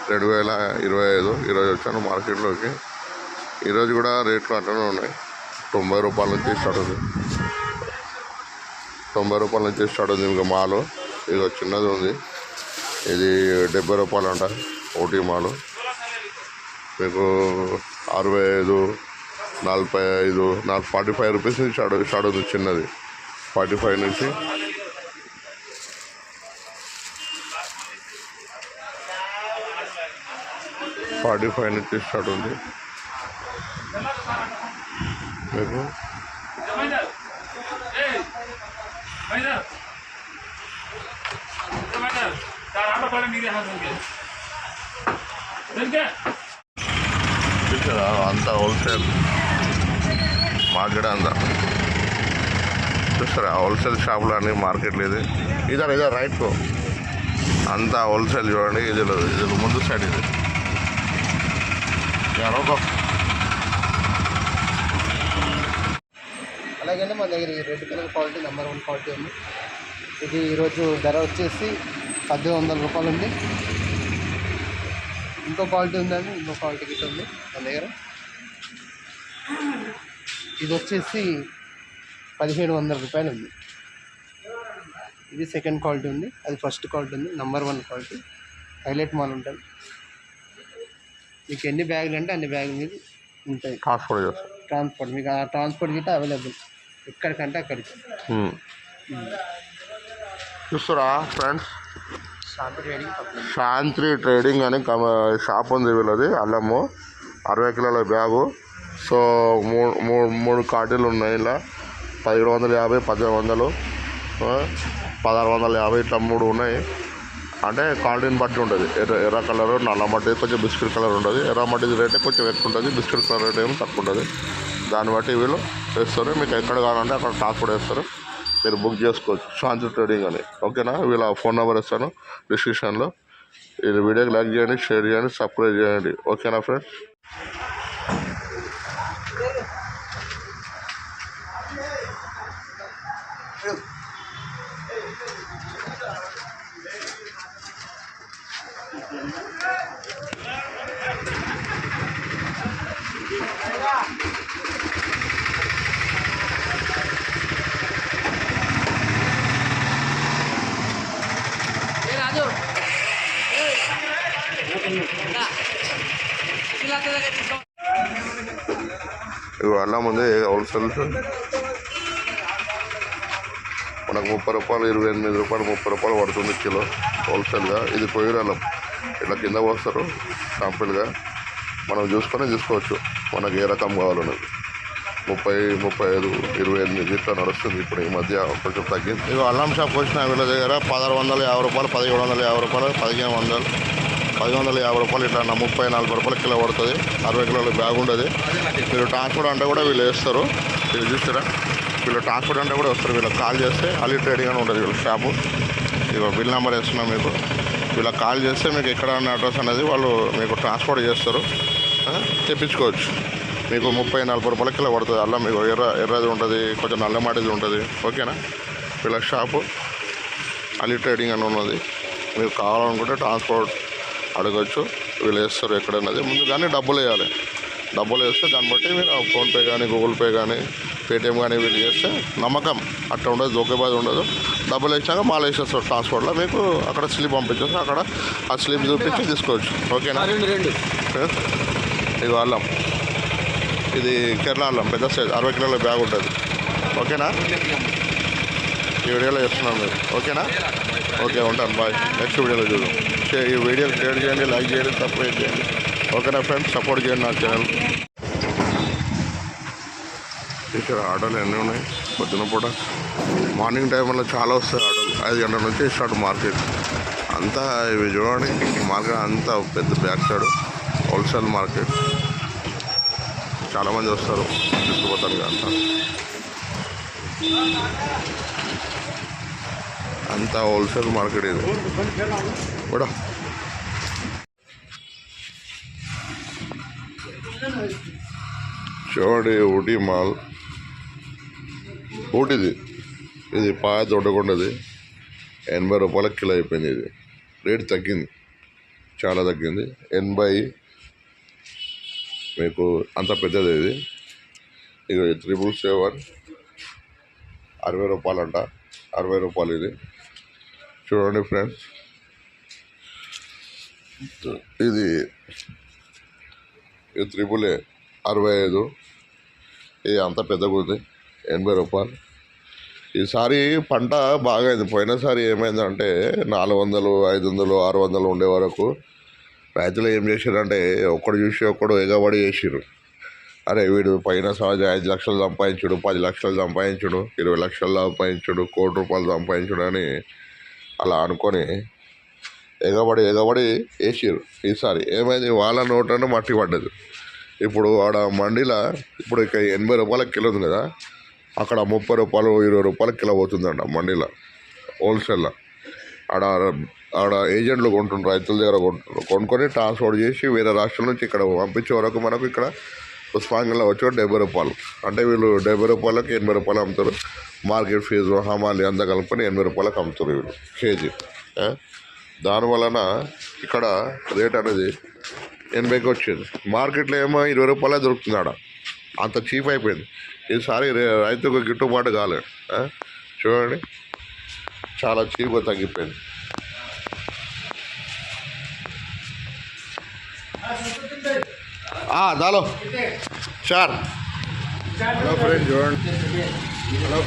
2025 ఈరోజు వచ్చాను మార్కెట్లోకి. ఈరోజు కూడా రేట్లు అట్లనే ఉన్నాయి. 90 రూపాయల నుంచి స్టార్ట్ ఉంది. 90 రూపాయల నుంచి స్టార్ట్ ఉంది. ఇంకా మాలు ఇక చిన్నది ఉంది, ఇది 70 రూపాయలు అంట ఒకటి మాలు. మీకు 65, 45, 45 రూపీస్ నుంచి స్టార్ట్ ఉంది చిన్నది. 45 నుంచి 45 నుంచి స్టార్ట్ ఉంది మీకు. చూసారా అంతా హోల్సేల్ మార్కెట్ అంతా. చూస్తారా హోల్సేల్ షాపులు అన్నీ మార్కెట్ లేదు. ఇదే రైట్ అంతా హోల్సేల్ చూడండి. ఇది ముందు సైడ్ ఇది అలాగే మన దగ్గర ఈ red colour quality number 1 quality ఉంది. ఇది ఈరోజు ధర వచ్చేసి 1800 రూపాయలు ఉంది. ఇంకో క్వాలిటీ ఉందండి, ఇంకో క్వాలిటీ గిట్ ఉంది మన దగ్గర. ఇది వచ్చేసి 1700 రూపాయలు ఉంది. ఇది సెకండ్ క్వాలిటీ ఉంది, అది ఫస్ట్ క్వాలిటీ ఉంది. నెంబర్ 1 క్వాలిటీ హైలైట్ మాల్ ఉంటుంది. మీకు ఎన్ని బ్యాగులు అంటే అన్ని బ్యాగులు మీద ఉంటాయి. ట్రాన్స్పోర్ట్ మీకు ఆ ట్రాన్స్పోర్ట్ గిట్ట అవైలబుల్ ఎక్కడికంటే అక్కడికి. చూస్తారా ఫ్రెండ్స్, శాంతి ట్రేడింగ్ అని షాప్ ఉంది వీళ్ళది. అల్లము 60 కిలోల బ్యాగు. సో మూడు కార్టీలు ఉన్నాయి. ఇలా 1750, 1800, 1650 ఇట్లా 3 ఉన్నాయి. అంటే క్వాలిటీని బట్టి ఉంటుంది. ఎర్ర కలరు, నల్ల మట్టి, కొంచెం బిస్కెట్ కలర్ ఉంటుంది. ఎర్ర మట్టి రేటే కొంచెం ఎక్కువ ఉంటుంది, బిస్కెట్ కలర్ రేట్ ఏమో తక్కువ ఉంటుంది. దాన్ని బట్టి వీళ్ళు వేస్తారు. మీకు ఎక్కడ కావాలంటే అక్కడ ట్రాన్స్పోర్ట్ వేస్తారు. మీరు బుక్ చేసుకోవచ్చు శాంతి ట్రేడింగ్ అని. ఓకేనా? వీళ్ళ ఫోన్ నెంబర్ ఇస్తాను డిస్క్రిప్షన్లో. ఈ వీడియోకి లైక్ చేయండి, షేర్ చేయండి, సబ్స్క్రైబ్ చేయండి. ఓకేనా ఫ్రెండ్స్? ఇవి అల్లం ఉంది హోల్సేల్. మనకు 30 రూపాయలు, 28 రూపాయలు, 30 రూపాయలు పడుతుంది కిలో హోల్సేల్గా. ఇది పొయ్యి అల్లం ఇట్లా కింద పోస్తారు శాంపుల్గా. మనం చూసుకొని తీసుకోవచ్చు మనకి ఏ రకం కావాలన్నది. 30, 35, 28 ఇట్లా నడుస్తుంది. ఇప్పుడు ఈ మధ్య కొంచెం తగ్గింది. ఇవి అల్లం షాప్ వచ్చిన వీళ్ళ దగ్గర 1650 రూపాయలు, 1750 రూపాయలు, 1500, 1150 రూపాయలు ఇట్లా 30, 40 రూపాయలు కిలో పడుతుంది. 60 కిలోల బ్యాగ్ ఉంటుంది. మీరు ట్రాన్స్పోర్ట్ అంటే కూడా వీళ్ళు వేస్తారు. వీళ్ళు చూస్తారా, వీళ్ళు ట్రాన్స్పోర్ట్ అంటే కూడా వస్తారు. వీళ్ళకి కాల్ చేస్తే అలీ ట్రేడింగ్ అని ఉంటుంది వీళ్ళ షాపు. ఇక బిల్ నెంబర్ వేస్తున్నాం మీకు. వీళ్ళకి కాల్ చేస్తే మీకు ఎక్కడ ఉన్న అడ్రస్ అనేది వాళ్ళు మీకు ట్రాన్స్పోర్ట్ చేస్తారు. తెప్పించుకోవచ్చు. మీకు 30, 40 రూపాయల కిలో పడుతుంది. అల్లం మీకు ఎర్రది ఉంటుంది, కొంచెం నల్ల మాటిది ఉంటుంది. ఓకేనా? వీళ్ళ షాపు అలీ ట్రేడింగ్ అని ఉన్నది. మీకు కావాలనుకుంటే ట్రాన్స్పోర్ట్ అడగచ్చు. వీళ్ళు వేస్తారు ఎక్కడన్నది. ముందు కానీ డబ్బులు వేయాలి. డబ్బులు వేస్తే దాన్ని బట్టి మీరు ఫోన్పే కానీ, గూగుల్ పే కానీ, పేటిఎం కానీ వీళ్ళు చేస్తే నమ్మకం అట్లా ఉండదు, దోకేబాజ్ ఉండదు. డబ్బులు వేసాక మాల్ వేసేస్తారు ట్రాన్స్పోర్ట్లో. మీకు అక్కడ స్లిప్ పంపించేస్తారు. అక్కడ ఆ స్లిప్ చూపించి తీసుకోవచ్చు. ఓకేనా? ఇది అల్లం, ఇది కేరళ అల్లం, పెద్ద సైజ్ 60 కిలోల బ్యాగ్ ఉంటుంది. ఓకేనా? ఈ వీడియోలో చేస్తున్నాను మీరు. ఓకేనా? ఓకే, ఉంటాను. బాయ్. నెక్స్ట్ వీడియోలో చూద్దాం. ఈ వీడియో షేర్ చేయండి, లైక్ చేయండి, సబ్స్క్రైబ్ చేయండి. ఓకేనా ఫ్రెండ్స్? సపోర్ట్ చేయండి నా ఛానల్. ఇక్కడ ఆటోలు ఎన్ని ఉన్నాయి పొద్దున పూట. మార్నింగ్ టైంలో చాలా వస్తాయి ఆటోలు. 5 గంటల నుంచి స్టార్ట్ మార్కెట్ అంతా. ఇవి చూడండి, మార్కెట్ అంతా పెద్ద బ్యాక్ సైడ్ హోల్సేల్ మార్కెట్. చాలామంది వస్తారు తీసుకుపోతారు. అంతా హోల్సేల్ మార్కెట్ ఇది కూడా. చూడండి, ఊటీ మాల్. ఊటీది ఇది పాయ దొడ్డకొండది. 80 రూపాయల కిలో అయిపోయింది. ఇది రేట్ తగ్గింది చాలా తగ్గింది. 80 మీకు అంత పెద్దది ఇది. ఇక 777 60 రూపాయలంట. 60 రూపాయలు ఇది. చూడండి ఫ్రెండ్స్, ఇది 65 ఇది అంత పెద్దగా ఉంది. 80 రూపాయలు. ఈసారి పంట బాగా అయింది. పోయినసారి ఏమైందంటే 400, 500, 600 ఉండే వరకు రైతులు ఏం చేశారంటే ఒక్కడు చూసి ఒక్కడు ఎగబడి చేసిర్రు. అరే వీడు పైన సహజ 5 లక్షలు సంపాదించుడు, 10 లక్షలు సంపాదించుడు, 20 లక్షలు సంపాదించుడు, ₹1 కోటి సంపాదించుడు అని అలా అనుకొని ఎగబడి వేసిర్రు. ఈసారి ఏమైంది, వాళ్ళ నోట్లను మట్టి పడ్డది. ఇప్పుడు ఆడ మండీలో ఇప్పుడు ఇక 80 రూపాయల కిలో ఉంది కదా, అక్కడ 30 రూపాయలు 20 రూపాయల కిలో పోతుందంట మండీలో, హోల్సేల్లో. ఆడ ఏజెంట్లు కొంటుండ్రు, రైతుల దగ్గర కొంటుండ్రు. కొనుక్కొని ట్రాన్స్పోర్ట్ చేసి వేరే రాష్ట్రం నుంచి ఇక్కడ పంపించే వరకు మనకు ఇక్కడ పుష్పాంగంలో వచ్చి 70 రూపాయలు. అంటే వీళ్ళు 70 రూపాయలకి 80 రూపాయలు అమ్ముతారు. మార్కెట్ ఫీజు హమాలి అంతా కలుపుకొని 80 రూపాయలకు అమ్ముతారు వీళ్ళు కేజీ. దానివలన ఇక్కడ రేట్ అనేది 80కి వచ్చింది. మార్కెట్లో ఏమో 20 రూపాయలే దొరుకుతుంది. ఆడ అంత చీప్ అయిపోయింది. ఈసారి రైతుకు గిట్టుబాటు కాలేదు. చూడండి, చాలా చీప్గా తగ్గిపోయింది. దాలో సార్, హలో ఫ్రెండ్, చూడండి. హలో.